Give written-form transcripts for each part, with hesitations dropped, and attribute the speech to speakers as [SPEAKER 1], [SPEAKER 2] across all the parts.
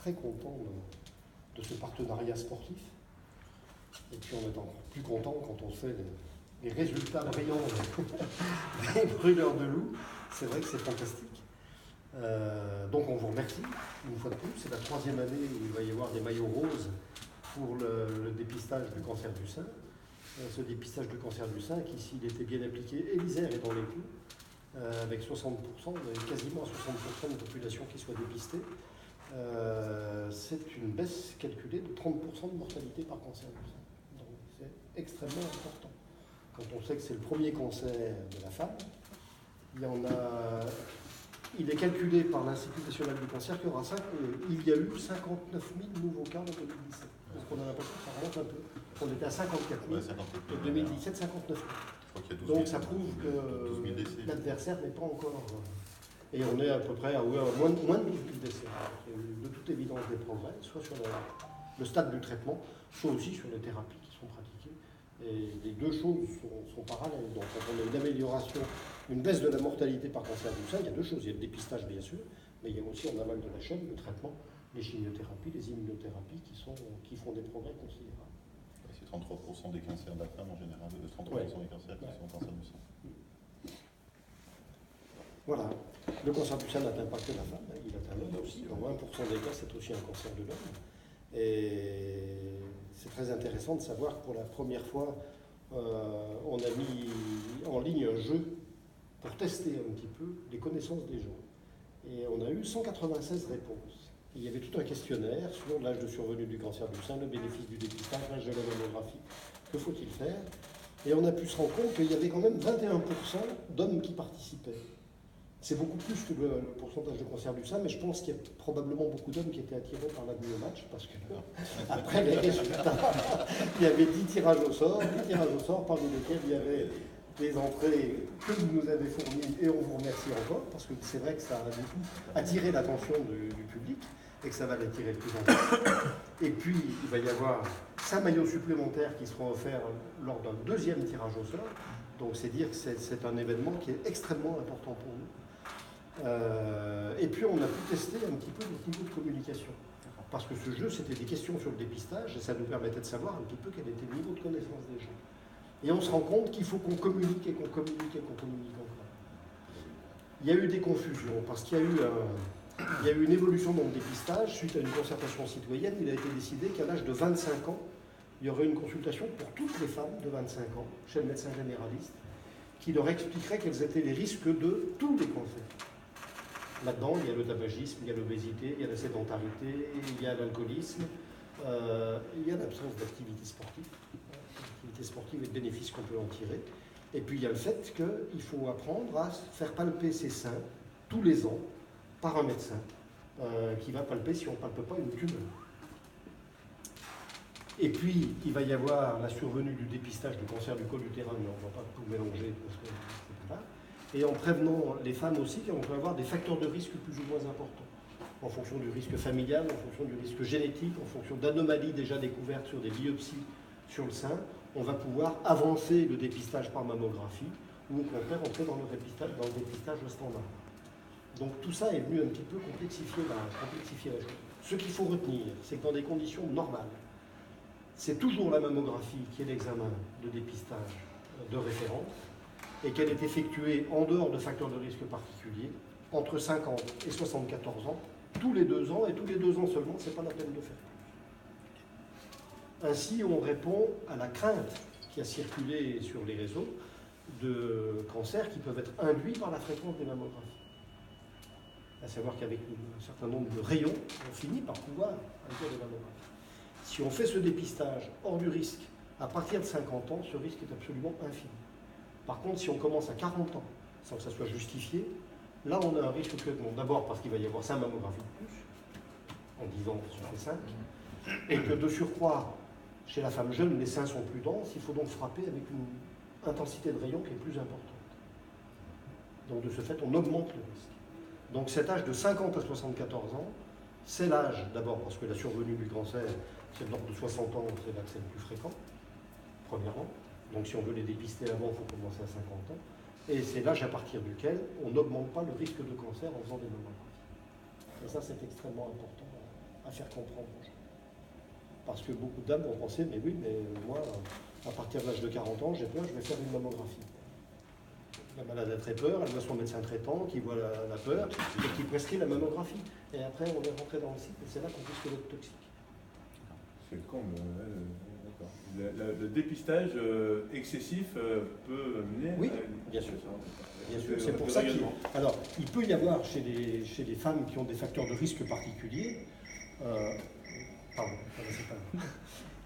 [SPEAKER 1] très content de ce partenariat sportif. Et puis on est encore plus content quand on fait les résultats brillants des brûleurs de loups. C'est vrai que c'est fantastique. Donc on vous remercie une fois de plus. C'est la 3e année où il va y avoir des maillots roses pour le dépistage du cancer du sein. Ce dépistage du cancer du sein qui, s'il était bien appliqué, et l'Isère est dans les clous, avec 60%, quasiment 60% de population qui soit dépistée. C'est une baisse calculée de 30% de mortalité par cancer du sein. Donc c'est extrêmement important. Quand on sait que c'est le premier cancer de la femme, il est calculé par l'Institut national du cancer qu'il y aura il y a eu 59 000 nouveaux cas en 2017. Donc on a l'impression que ça remonte un peu. On était à 54 000, en 2017, 59 000. Donc ça prouve que l'adversaire n'est pas encore... Et on est à peu près à moins de 12 000 décès. Il y a eu de toute évidence des progrès, soit sur le stade du traitement, soit aussi sur les thérapies qui sont pratiquées. Et les deux choses sont parallèles. Donc quand on a une amélioration, une baisse de la mortalité par cancer du sein, il y a deux choses. Il y a le dépistage bien sûr, mais il y a aussi en aval de la chaîne le traitement, les chimiothérapies, les immunothérapies qui font des progrès considérables.
[SPEAKER 2] C'est 33% des cancers de la femme en général, 33% des cancers qui sont cancers du sein.
[SPEAKER 1] Voilà. Le cancer du sein n'atteint pas que la femme, il atteint l'homme aussi. En 20% des cas, c'est aussi un cancer de l'homme. Et c'est très intéressant de savoir que pour la première fois, on a mis en ligne un jeu pour tester un petit peu les connaissances des gens. Et on a eu 196 réponses. Il y avait tout un questionnaire sur l'âge de survenue du cancer du sein, le bénéfice du dépistage, l'âge de la mammographie, que faut-il faire. Et on a pu se rendre compte qu'il y avait quand même 21% d'hommes qui participaient. C'est beaucoup plus que le pourcentage de cancer du sein, mais je pense qu'il y a probablement beaucoup d'hommes qui étaient attirés par la match, parce que après les résultats, il y avait 10 tirages au sort, parmi lesquels il y avait des entrées que vous nous avez fournies, et on vous remercie encore, parce que c'est vrai que ça a du coup attiré l'attention du public, et que ça va l'attirer de plus en plus. Et puis, il va y avoir 5 maillots supplémentaires qui seront offerts lors d'un 2e tirage au sort. Donc c'est dire que c'est un événement qui est extrêmement important pour nous. Et puis on a pu tester un petit peu le niveau de communication. Parce que ce jeu, c'était des questions sur le dépistage, et ça nous permettait de savoir un petit peu quel était le niveau de connaissance des gens. Et on se rend compte qu'il faut qu'on communique et qu'on communique et qu'on communique encore. Il y a eu des confusions, parce qu'il y a eu une évolution dans le dépistage, suite à une concertation citoyenne. Il a été décidé qu'à l'âge de 25 ans, il y aurait une consultation pour toutes les femmes de 25 ans, chez le médecin généraliste, qui leur expliquerait quels étaient les risques de tous les cancers. Là-dedans, il y a le tabagisme, il y a l'obésité, il y a la sédentarité, il y a l'alcoolisme, il y a l'absence d'activité sportive. L'activité sportive et le bénéfice qu'on peut en tirer. Et puis il y a le fait qu'il faut apprendre à faire palper ses seins tous les ans par un médecin qui va palper si on ne palpe pas une tumeur. Et puis, il va y avoir la survenue du dépistage du cancer du col utérin, mais on ne va pas tout mélanger parce que c'est pas là. Et en prévenant les femmes aussi, on peut avoir des facteurs de risque plus ou moins importants, en fonction du risque familial, en fonction du risque génétique, en fonction d'anomalies déjà découvertes sur des biopsies sur le sein. On va pouvoir avancer le dépistage par mammographie, ou au contraire entrer dans le dépistage standard. Donc tout ça est venu un petit peu complexifier la chose. Ce qu'il faut retenir, c'est que dans des conditions normales, c'est toujours la mammographie qui est l'examen de dépistage de référence et qu'elle est effectuée en dehors de facteurs de risque particuliers, entre 50 et 74 ans, tous les 2 ans, et tous les 2 ans seulement, ce n'est pas la peine de faire plus. Ainsi, on répond à la crainte qui a circulé sur les réseaux de cancers qui peuvent être induits par la fréquence des mammographies. À savoir qu'avec un certain nombre de rayons, on finit par pouvoir induire des mammographies. Si on fait ce dépistage hors du risque, à partir de 50 ans, ce risque est absolument infime. Par contre, si on commence à 40 ans, sans que ça soit justifié, là on a un risque que, bon, d'abord parce qu'il va y avoir 5 mammographies de plus, en 10 ans on fait 5, et que de surcroît, chez la femme jeune, les seins sont plus denses, il faut donc frapper avec une intensité de rayon qui est plus importante. Donc de ce fait, on augmente le risque. Donc cet âge de 50 à 74 ans, c'est l'âge, d'abord parce que la survenue du cancer, c'est de l'ordre de 60 ans, c'est là que c'est le plus fréquent, premièrement. Donc si on veut les dépister avant, il faut commencer à 50 ans. Et c'est l'âge à partir duquel on n'augmente pas le risque de cancer en faisant des mammographies. Et ça, c'est extrêmement important à faire comprendre aux gens. Parce que beaucoup de dames vont penser, mais oui, mais moi, à partir de l'âge de 40 ans, j'ai peur, je vais faire une mammographie. La malade a très peur, elle voit son médecin traitant qui voit la peur et qui prescrit la mammographie. Et après, on est rentré dans le cycle et c'est là qu'on risque d'être toxique.
[SPEAKER 3] C'est con, d'accord. Le dépistage excessif peut mener.
[SPEAKER 1] Oui, bien sûr. Bien sûr, c'est pour ça il peut y avoir chez les femmes qui ont des facteurs de risque particuliers,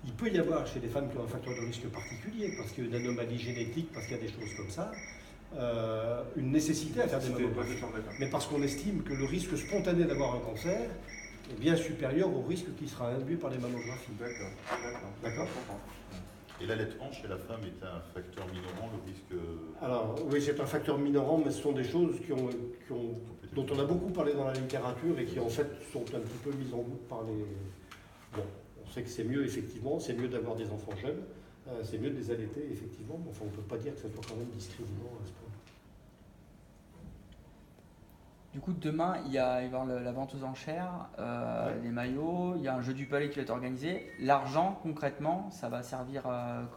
[SPEAKER 1] il peut y avoir chez les femmes qui ont un facteur de risque particulier, parce qu'il y a une anomalie génétique, parce qu'il y a des choses comme ça, une nécessité à faire des mammographies. Mais parce qu'on estime que le risque spontané d'avoir un cancer est bien supérieur au risque qui sera induit par les mammographies. D'accord.
[SPEAKER 2] Et l'allaitement chez la femme est un facteur minorant, le risque...
[SPEAKER 1] Alors oui, c'est un facteur minorant, mais ce sont des choses dont on a beaucoup parlé dans la littérature et qui en fait sont un petit peu mises en doute par les... Bon, on sait que c'est mieux effectivement, c'est mieux d'avoir des enfants jeunes, c'est mieux de les allaiter effectivement, mais enfin on ne peut pas dire que ça soit quand même discriminant à ce point.
[SPEAKER 4] Du coup, demain, il va y avoir la vente aux enchères, les maillots, il y a un jeu du palais qui va être organisé. L'argent, concrètement, ça va servir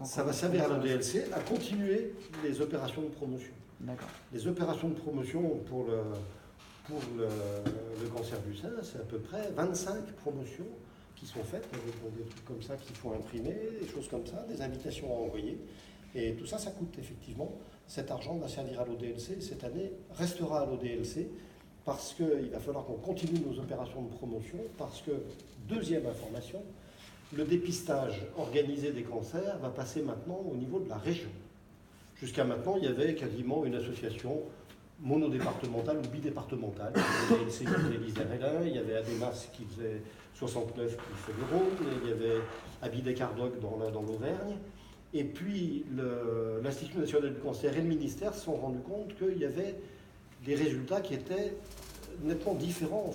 [SPEAKER 1] ça va servir à l'ODLC à continuer les opérations de promotion.
[SPEAKER 4] D'accord.
[SPEAKER 1] Les opérations de promotion pour le cancer du sein, c'est à peu près 25 promotions qui sont faites, pour des trucs comme ça qu'il faut imprimer, des choses comme ça, des invitations à envoyer. Et tout ça, ça coûte effectivement. Cet argent va servir à l'ODLC, cette année restera à l'ODLC, parce qu'il va falloir qu'on continue nos opérations de promotion, parce que, deuxième information, le dépistage organisé des cancers va passer maintenant au niveau de la région. Jusqu'à maintenant, il y avait quasiment une association monodépartementale ou bidépartementale. Il y avait l'INSEE qui faisait l'Isère-et-Lin, il y avait ADEMAS qui faisait 69 qui fait le Rhône, il y avait Abidec-Ardoc dans l'Auvergne. Et puis, l'Institut national du cancer et le ministère se sont rendus compte qu'il y avait des résultats qui étaient nettement différents en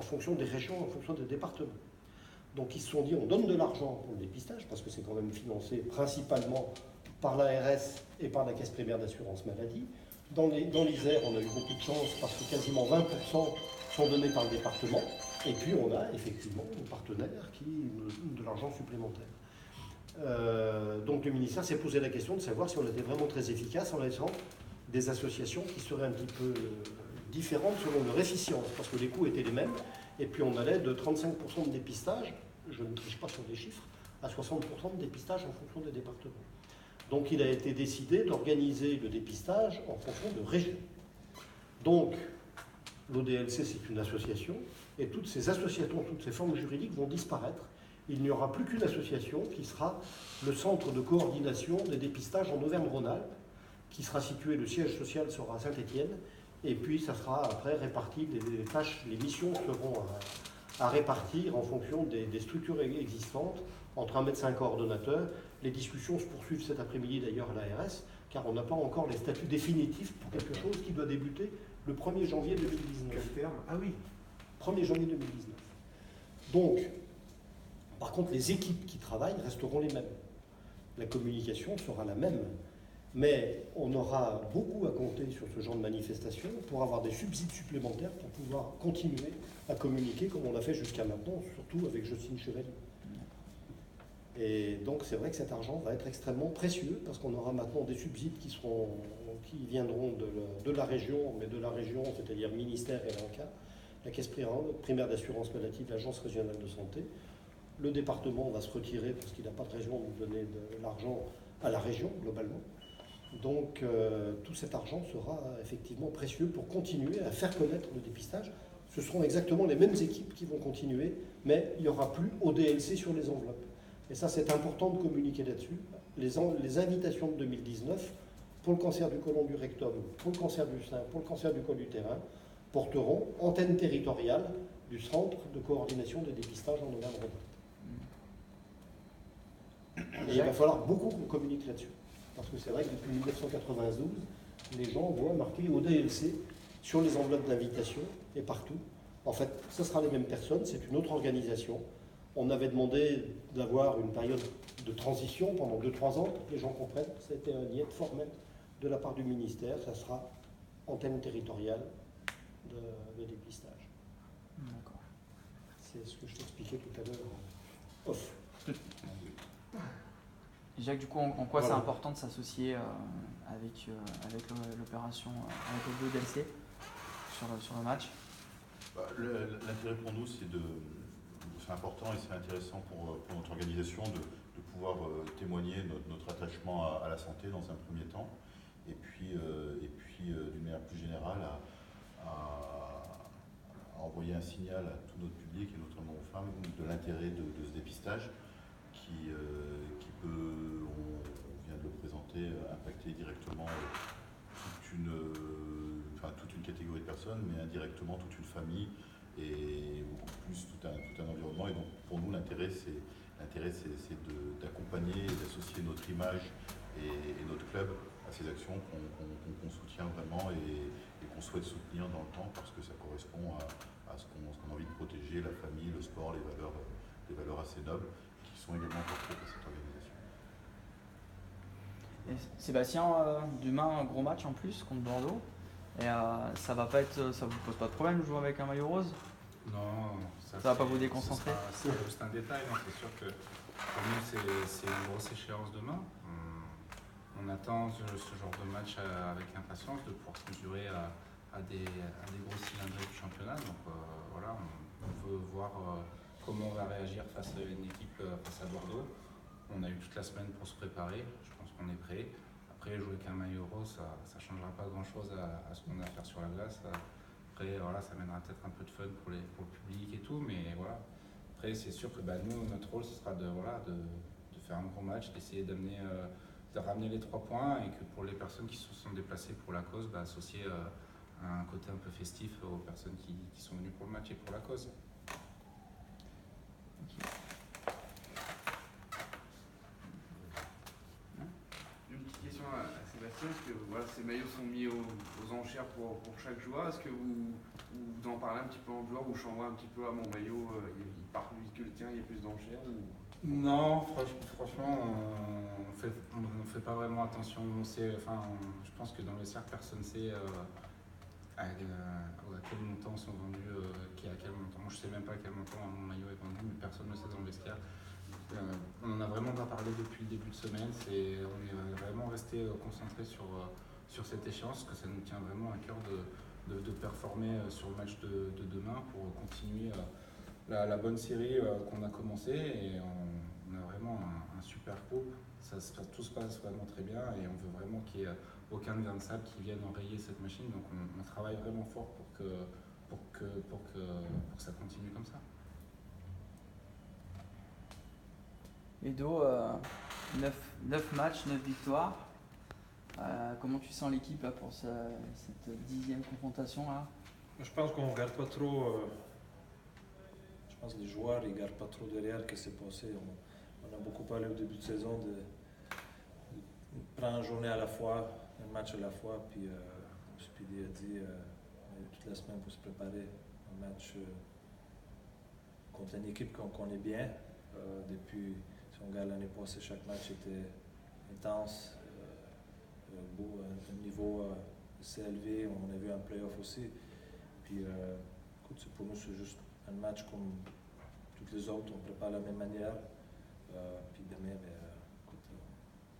[SPEAKER 1] fonction des régions, en fonction des départements. Donc ils se sont dit, on donne de l'argent pour le dépistage, parce que c'est quand même financé principalement par l'ARS et par la Caisse primaire d'assurance maladie. Dans l'Isère, on a eu beaucoup de chance, parce que quasiment 20% sont donnés par le département. Et puis on a effectivement nos partenaires qui nous donnent de l'argent supplémentaire. Donc le ministère s'est posé la question de savoir si on était vraiment très efficace en laissant des associations qui seraient un petit peu différentes selon leur efficience, parce que les coûts étaient les mêmes, et puis on allait de 35% de dépistage, je ne triche pas sur les chiffres, à 60% de dépistage en fonction des départements. Donc il a été décidé d'organiser le dépistage en fonction de régions. Donc l'ODLC c'est une association, et toutes ces associations, toutes ces formes juridiques vont disparaître. Il n'y aura plus qu'une association qui sera le centre de coordination des dépistages en Auvergne-Rhône-Alpes, qui sera situé, le siège social sera à Saint-Étienne, et puis ça sera après réparti, les tâches, les missions seront à répartir en fonction des structures existantes entre un médecin coordonnateur. Les discussions se poursuivent cet après-midi d'ailleurs à l'ARS, car on n'a pas encore les statuts définitifs pour quelque chose qui doit débuter le 1er janvier 2019.
[SPEAKER 3] Quel terme ? Ah oui.
[SPEAKER 1] 1er janvier 2019. Donc, par contre, les équipes qui travaillent resteront les mêmes. La communication sera la même. Mais on aura beaucoup à compter sur ce genre de manifestation pour avoir des subsides supplémentaires pour pouvoir continuer à communiquer comme on l'a fait jusqu'à maintenant, surtout avec Jocelyne Chevalier. Et donc c'est vrai que cet argent va être extrêmement précieux parce qu'on aura maintenant des subsides qui viendront de la région, mais de la région, c'est-à-dire ministère et l'ANCA, la Caisse primaire d'assurance maladie, l'Agence régionale de santé. Le département va se retirer parce qu'il n'a pas de raison de donner de l'argent à la région globalement. Donc tout cet argent sera effectivement précieux pour continuer à faire connaître le dépistage. Ce seront exactement les mêmes équipes qui vont continuer, mais il n'y aura plus ODLC sur les enveloppes. Et ça, c'est important de communiquer là-dessus. Les invitations de 2019 pour le cancer du côlon du rectum, pour le cancer du sein, pour le cancer du col utérin, porteront antenne territoriale du centre de coordination des dépistages en Auvergne-Rhône-Alpes. Et il va falloir beaucoup qu'on communique là-dessus. Parce que c'est vrai que depuis 1992, les gens voient marqué ODLC sur les enveloppes d'invitation et partout. En fait, ce sera les mêmes personnes, c'est une autre organisation. On avait demandé d'avoir une période de transition pendant 2-3 ans pour que les gens comprennent. C'était un niet formel de la part du ministère. Ça sera antenne territoriale de dépistage.
[SPEAKER 4] D'accord. Merci.
[SPEAKER 1] C'est ce que je t'expliquais tout à l'heure en off.
[SPEAKER 4] Jacques, du coup, en quoi
[SPEAKER 1] Voilà.
[SPEAKER 4] c'est important de s'associer avec l'opération, avec le DLC sur le match?
[SPEAKER 2] L'intérêt pour nous, c'est important et c'est intéressant pour notre organisation de pouvoir témoigner notre attachement à la santé dans un premier temps, et puis d'une manière plus générale à envoyer un signal à tout notre public et notamment aux femmes de l'intérêt de ce dépistage qui peut, on vient de le présenter, impacter directement toute une catégorie de personnes, mais indirectement toute une famille et beaucoup plus tout un environnement. Et donc pour nous, l'intérêt c'est d'accompagner et d'associer notre image et notre club à ces actions qu'on soutient vraiment et qu'on souhaite soutenir dans le temps parce que ça correspond à ce qu'on a envie de protéger, la famille, le sport, les valeurs assez nobles qui sont également portées par cette organisation.
[SPEAKER 4] Et Sébastien, demain, un gros match en plus contre Bordeaux. Et ça vous pose pas de problème de jouer avec un maillot rose?
[SPEAKER 5] Non,
[SPEAKER 4] Ça va pas vous déconcentrer?
[SPEAKER 5] C'est juste un détail, non, c'est sûr que pour nous c'est une grosse échéance demain. On attend ce genre de match avec impatience de pouvoir se mesurer à des gros cylindrés du championnat. Donc voilà, on veut voir comment on va réagir face à une équipe face à Bordeaux. On a eu toute la semaine pour se préparer, je pense qu'on est prêt. Après, jouer avec un maillot rose, ça ne changera pas grand-chose à ce qu'on a à faire sur la glace. Après, voilà, ça mènera peut-être un peu de fun pour le public et tout, mais voilà. Après, c'est sûr que nous, notre rôle, ce sera de faire un gros match, d'essayer de ramener les 3 points et que pour les personnes qui se sont déplacées pour la cause, associer un côté un peu festif aux personnes qui sont venues pour le match et pour la cause.
[SPEAKER 6] Une petite question à Sébastien, est-ce que voilà, ces maillots sont mis aux enchères pour chaque joueur? Est-ce que vous en parlez un petit peu en joueur ou je envoie un petit peu à mon maillot, il part plus vite que le tien, il y a plus d'enchères
[SPEAKER 5] Non, franchement, on fait pas vraiment attention. Je pense que dans le cercle, personne ne sait à quel montant sont vendus, qui à quel montant. Moi, je sais même pas à quel montant mon maillot est vendu, mais personne ne sait dans le vestiaire. On en a vraiment pas parlé depuis le début de semaine. On est vraiment resté concentré sur cette échéance, parce que ça nous tient vraiment à cœur de performer sur le match de demain pour continuer la bonne série qu'on a commencé. Et on a vraiment un super groupe. Tout se passe vraiment très bien et on veut vraiment qu'il n'y ait aucun grain de sable qui vienne enrayer cette machine. Donc on travaille vraiment fort pour que ça continue comme ça.
[SPEAKER 4] Edo, 9 matchs, 9 victoires. Comment tu sens l'équipe là, pour cette 10e confrontation là?
[SPEAKER 7] Je pense qu'on ne regarde pas trop. Je pense que les joueurs ne regardent pas trop derrière ce qui s'est passé. On a beaucoup parlé au début de saison de prendre une journée à la fois, un match à la fois. Puis, comme Speedy a dit, on a eu toute la semaine pour se préparer. Un match contre une équipe qu'on connaît bien. Depuis, si on regarde l'année passée, chaque match était intense. Beau, un niveau assez élevé. On a vu un playoff aussi. Puis, écoute, pour nous, c'est juste un match comme toutes les autres. On prépare de la même manière. Puis demain, écoute,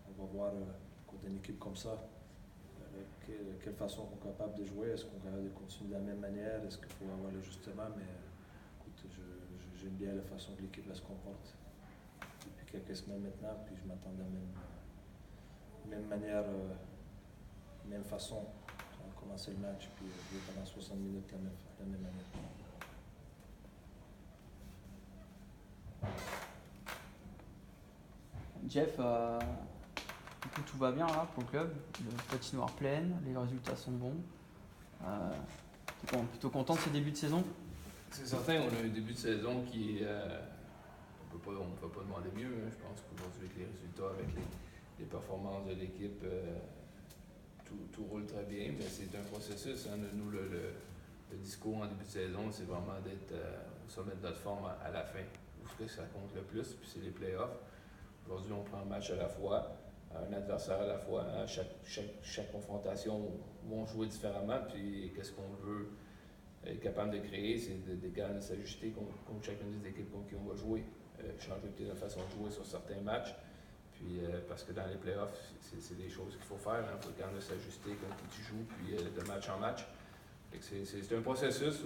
[SPEAKER 7] on va voir contre une équipe comme ça, quelle façon on est capable de jouer. Est-ce qu'on est capable de continuer de la même manière? Est-ce qu'il faut avoir l'ajustement? Mais écoute, j'aime bien la façon que l'équipe se comporte depuis quelques semaines maintenant. Puis je m'attends de la même manière, même façon. On a commencé le match, puis jouer pendant 60 minutes de la même manière.
[SPEAKER 4] Jeff, du coup, tout va bien là pour le club, le patinoire pleine, les résultats sont bons. Tu es plutôt content de ce début de saison?
[SPEAKER 6] C'est certain, on a un début de saison qui on peut pas demander mieux. Hein. Je pense qu'aujourd'hui, avec les résultats, avec les performances de l'équipe, tout roule très bien. Mais c'est un processus. Hein. Nous, le discours en début de saison, c'est vraiment d'être au sommet de notre forme à la fin. Où que ça compte le plus, puis c'est les playoffs. Aujourd'hui, on prend un match à la fois, un adversaire à la fois. Chaque confrontation, vont jouer différemment. Puis qu'est-ce qu'on veut être capable de créer, c'est d'être capable de s'ajuster contre chacune des équipes contre qui on va jouer. Changer peut-être la façon de jouer sur certains matchs. Puis, parce que dans les playoffs, c'est des choses qu'il faut faire. Il faut être capable de s'ajuster quand tu joues, puis de match en match. C'est un processus.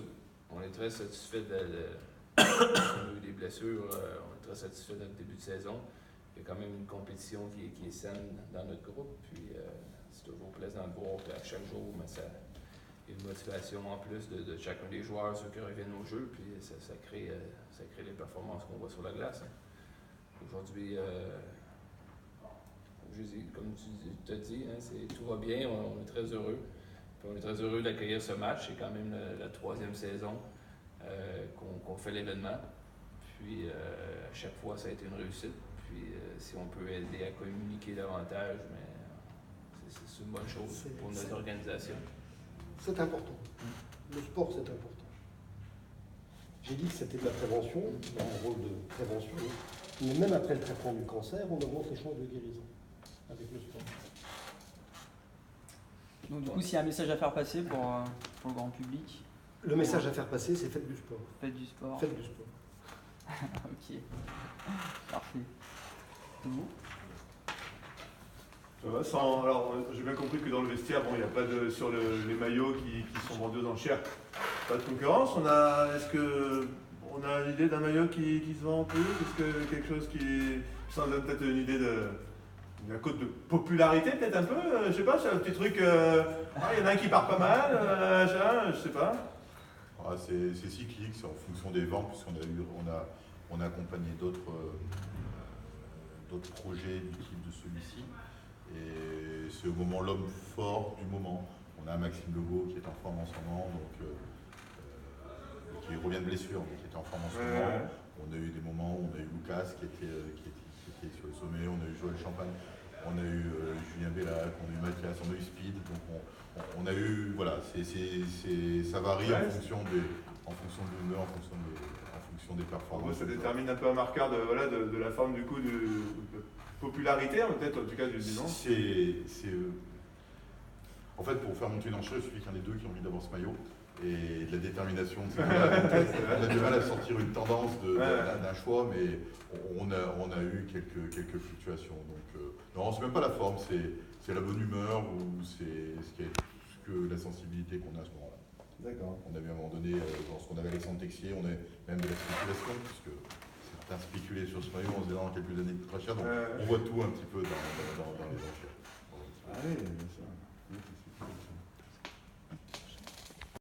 [SPEAKER 6] On est très satisfait on a eu des blessures. On est très satisfait de notre début de saison. Il y a quand même une compétition qui est saine dans notre groupe. Puis c'est toujours plaisant de voir qu'à chaque jour, mais ça, il y a une motivation en plus de chacun des joueurs, ceux qui reviennent au jeu. Puis ça crée les performances qu'on voit sur la glace. Aujourd'hui, comme tu t'as dit, tout va bien, on est très heureux. Puis on est très heureux d'accueillir ce match. C'est quand même la 3e saison qu'on fait l'événement. Puis à chaque fois, ça a été une réussite. Puis si on peut aider à communiquer davantage, mais c'est une bonne chose pour notre organisation.
[SPEAKER 1] C'est important. Le sport, c'est important. J'ai dit que c'était de la prévention, un rôle de prévention. Mais même après le traitement du cancer, on augmente les chances de guérison avec le sport.
[SPEAKER 4] Donc du coup, s'il y a un message à faire passer pour le grand public.
[SPEAKER 1] Le message à faire passer, c'est faites du sport.
[SPEAKER 4] Faites du sport.
[SPEAKER 1] Faites du sport.
[SPEAKER 4] Ok. Parfait. Et vous?
[SPEAKER 3] Ça va, alors, j'ai bien compris que dans le vestiaire, il n'y a pas de sur les maillots qui sont vendus aux enchères. Pas de concurrence. Est-ce qu'on a une idée d'un maillot qui se vend un peu? Est-ce que quelque chose ça donne peut-être une idée d'un code de popularité, peut-être un peu? Je sais pas, c'est un petit truc. Il y en a un qui part pas mal, je sais pas.
[SPEAKER 2] C'est cyclique, c'est en fonction des ventes, puisqu'on a accompagné d'autres projets du type de celui-ci. Et c'est au moment l'homme fort du moment. On a Maxime Legault qui est en forme en ce moment, qui revient de blessure, mais qui est en forme en ce moment. On a eu des moments où on a eu Lucas qui était sur le sommet, on a eu Joël Champagne, on a eu Julien Bellac, on a eu Mathias, on a eu Speed. Donc on a eu, voilà, ça varie en fonction de l'humeur, en fonction des performances.
[SPEAKER 3] Ça détermine un peu un marqueur de la forme du coup de popularité, peut-être en tout cas du nom.
[SPEAKER 2] En fait, pour faire monter une enchère, il suffit qu'il y en ait deux qui ont envie d'avoir ce maillot. Et de la détermination, on a du mal à sortir une tendance d'un choix, mais on a eu quelques fluctuations. Donc, non, c'est même pas la forme, c'est la bonne humeur ou c'est la sensibilité qu'on a à ce moment-là.
[SPEAKER 3] D'accord.
[SPEAKER 2] On avait à un moment donné, lorsqu'on avait Alexandre Texier, on avait même de la spéculation, puisque certains spéculaient sur ce maillot en se disant dans quelques années plus très cher. Donc on voit tout un petit peu dans les enchères.
[SPEAKER 3] Ah oui, bien sûr.